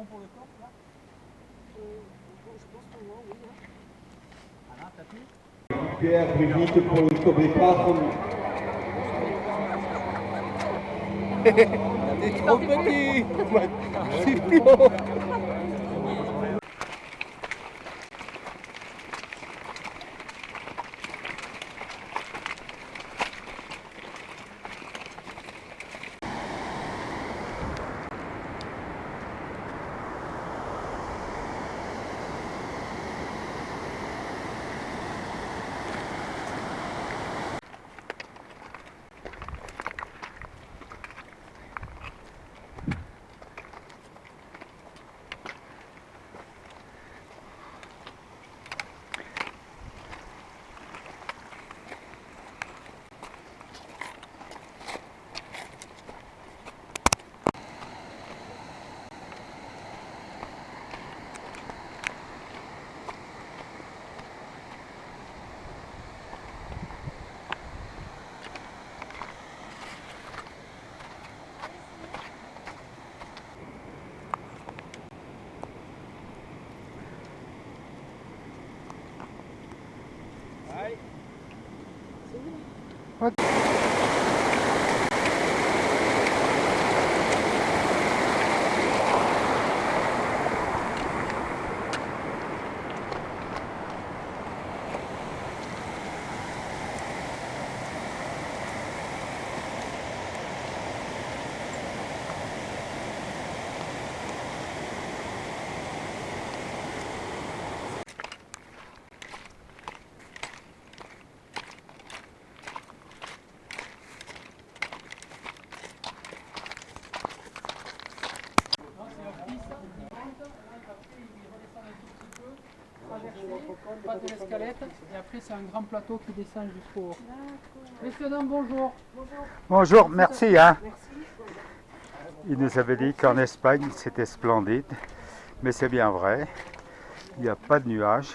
bon pour le corps, là? Je pense que moi, oui. Anna, t'as pris? Pierre, plus vite pour le départ. T'es trop petit! C'est pion! Pas de l'escalette et après c'est un grand plateau qui descend jusqu'au haut. Messieurs, dames, bonjour. Bonjour, merci. Hein. Merci. Il nous avait dit qu'en Espagne c'était splendide, mais c'est bien vrai. Il n'y a pas de nuages.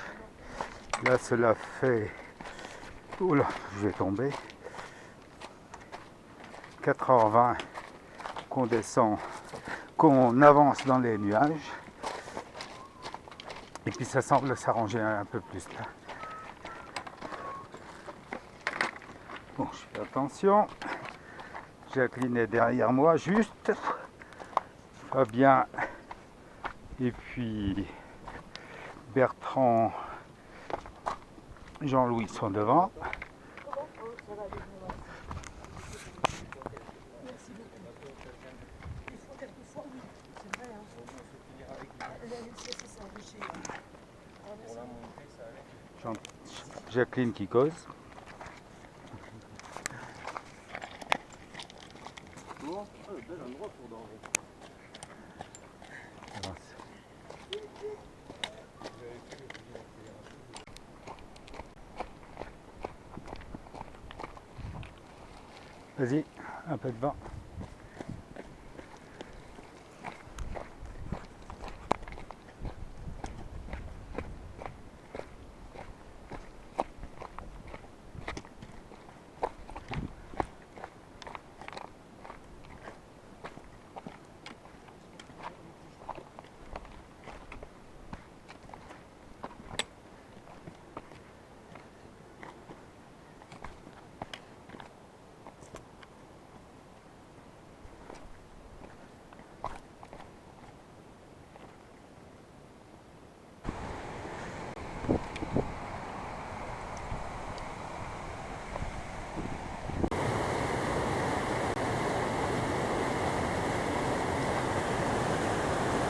Là, cela fait. Oula, je vais tomber. 4h20 qu'on descend, qu'on avance dans les nuages. Et puis ça semble s'arranger un peu plus là. Bon, je fais attention. Jacqueline est derrière moi, juste. Fabien et puis Bertrand, Jean-Louis sont devant. Jacqueline qui cause. Vas-y, un peu de vent.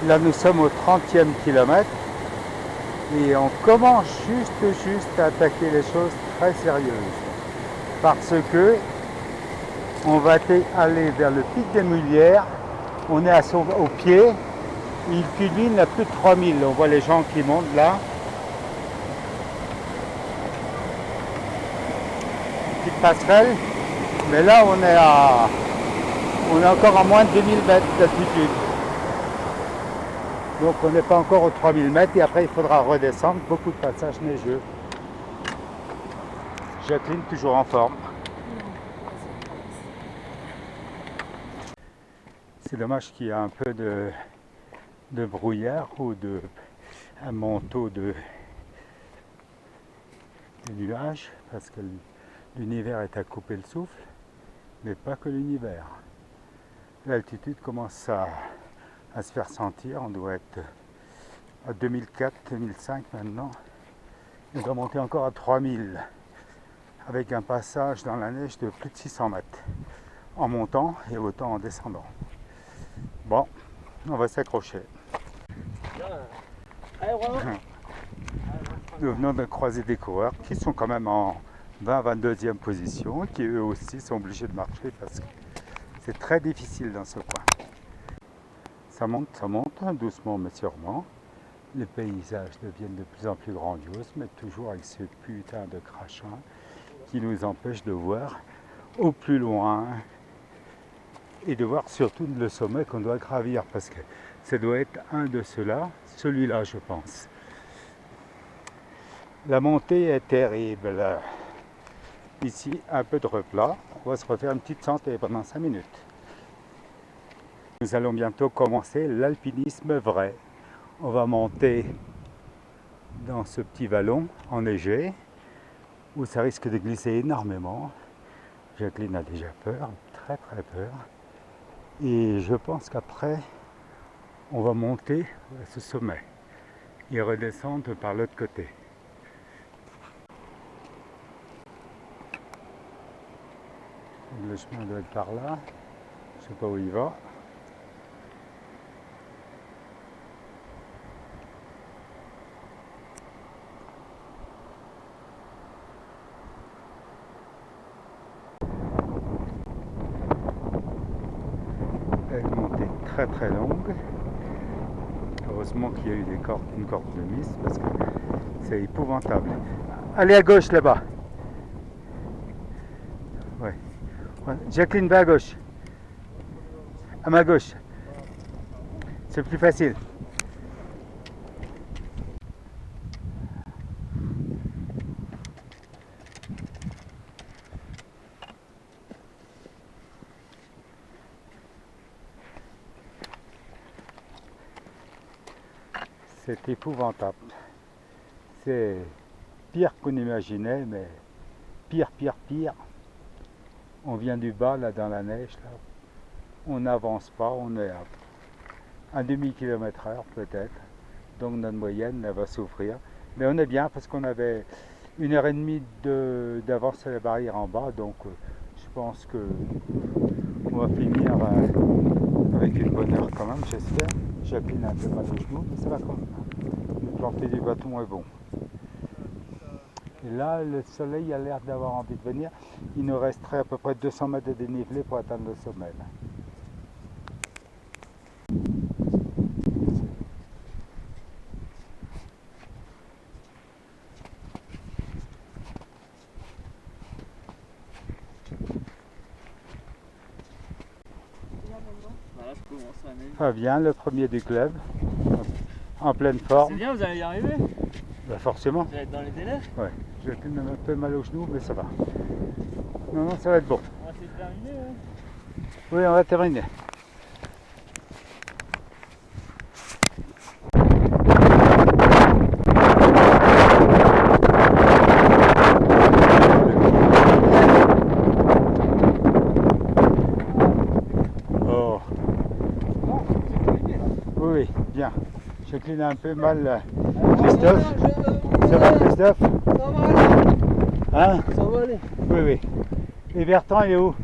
Là, nous sommes au 30e kilomètre et on commence juste à attaquer les choses très sérieuses. Parce que on va aller vers le pic des Mulières, on est au pied, il culmine à plus de 3000. On voit les gens qui montent là. Petite passerelle, mais là on est encore à moins de 2000 mètres d'altitude. Donc on n'est pas encore aux 3000 mètres et après il faudra redescendre, beaucoup de passages neigeux. Jacqueline toujours en forme. C'est dommage qu'il y a un peu de brouillard ou un manteau de nuages, parce que l'univers est à couper le souffle, mais pas que l'univers. L'altitude commence à se faire sentir, on doit être à 2004-2005 maintenant. On doit monter encore à 3000, avec un passage dans la neige de plus de 600 mètres, en montant et autant en descendant. Bon, on va s'accrocher. Nous venons de croiser des coureurs qui sont quand même en 20-22e position, qui eux aussi sont obligés de marcher parce que c'est très difficile dans ce coin. Ça monte, doucement mais sûrement. Les paysages deviennent de plus en plus grandioses, mais toujours avec ce putain de crachin qui nous empêche de voir au plus loin et de voir surtout le sommet qu'on doit gravir, parce que ça doit être un de ceux-là, celui-là je pense. La montée est terrible. Ici, un peu de replat. On va se refaire une petite santé pendant 5 minutes. Nous allons bientôt commencer l'alpinisme vrai. On va monter dans ce petit vallon enneigé où ça risque de glisser énormément. Jacqueline a déjà peur, très très peur. Et je pense qu'après, on va monter à ce sommet et redescendre par l'autre côté. Le chemin doit être par là, je ne sais pas où il va. Elle est montée très très longue. Heureusement qu'il y a eu une corde de mise parce que c'est épouvantable. Allez à gauche là-bas. Ouais. Jacqueline, va à gauche. À ma gauche. C'est plus facile. C'est épouvantable. C'est pire qu'on imaginait, mais pire. On vient du bas, là, dans la neige, là. On n'avance pas, on est à 1/2 km/h peut-être. Donc notre moyenne, elle va souffrir. Mais on est bien parce qu'on avait 1h30 d'avance sur la barrière en bas. Donc je pense que on va finir avec une bonne heure quand même, j'espère. Jacqueline a un peu mal au genou, mais ça va quand même. Le planter du bâton est bon. Et là, le soleil a l'air d'avoir envie de venir. Il nous resterait à peu près 200 mètres de dénivelé pour atteindre le sommet. Là. Fabien, le premier du club, en pleine forme. C'est bien, vous allez y arriver? Bah forcément. Vous allez être dans les délais? Ouais, j'ai un peu mal au genou, mais ça va. Non, ça va être bon. On va essayer de terminer, ouais. Oui, on va terminer. Oh. Oui, bien. Jacqueline a un peu mal. Christophe, ça va Christophe? Ça va aller. Hein? Ça va aller. Oui. Et Bertrand, il est où?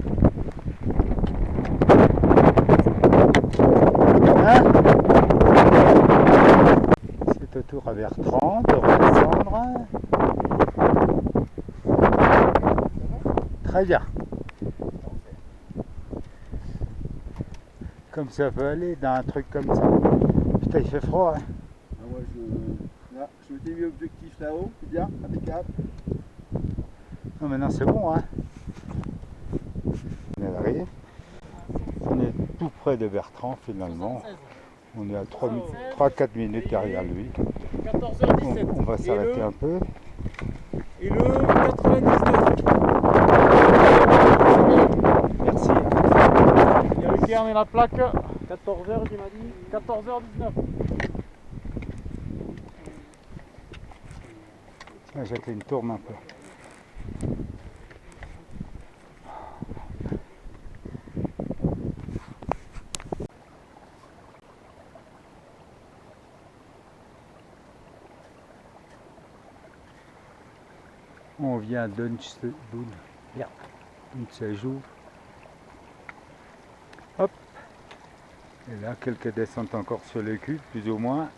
Hein? C'est au tour à Bertrand de redescendre. Très bien. Comme ça peut aller dans un truc comme ça. Putain, il fait froid. Hein? Moi, je m'étais mis l'objectif là-haut, c'est bien, impeccable. Non, maintenant c'est bon, hein. On arrive. On est tout près de Bertrand finalement. On est à 3-4 minutes derrière lui. 14h17. On va s'arrêter un peu. Et le 99. Merci. Il y a le cairn et la plaque. 14h, tu m'as dit 14h19. Tiens, j'ai fait une tourne un peu. On vient d'Unsejour. Hop. Et là, quelques descentes encore sur le cul, plus ou moins.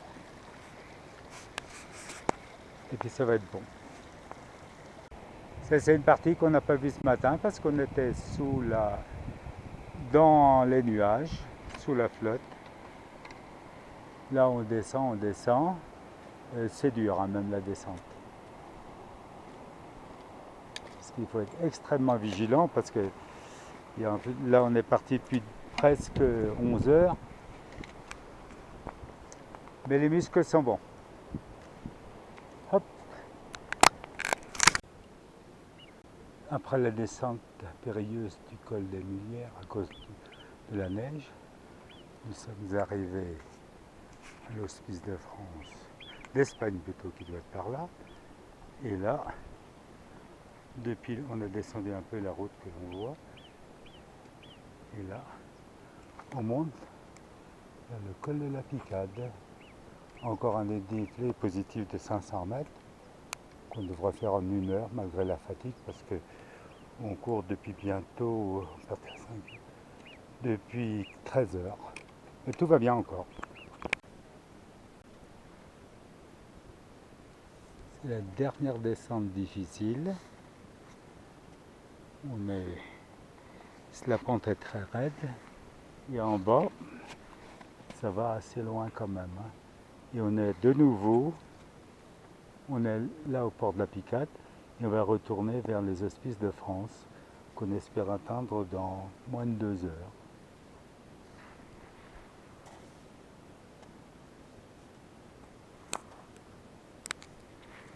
Et puis ça va être bon. Ça, c'est une partie qu'on n'a pas vue ce matin parce qu'on était dans les nuages, sous la flotte. Là, on descend. C'est dur, hein, même la descente. Parce qu'il faut être extrêmement vigilant parce que là, on est parti depuis presque 11 heures. Mais les muscles sont bons. Hop. Après la descente périlleuse du col des Mulières à cause de la neige, nous sommes arrivés à l'Hospice de France, d'Espagne plutôt, qui doit être par là. Et là, depuis, on a descendu un peu la route que l'on voit. Et là, on monte vers le col de la Picade. Encore un dénivelé positif de 500 mètres qu'on devra faire en 1 heure malgré la fatigue parce que on court depuis depuis 13 heures. Mais tout va bien encore. C'est la dernière descente difficile. La pente est très raide. Et en bas, ça va assez loin quand même. Hein. Et on est de nouveau, on est là au port de la Picade. Et on va retourner vers les Hospices de France qu'on espère atteindre dans moins de 2 heures.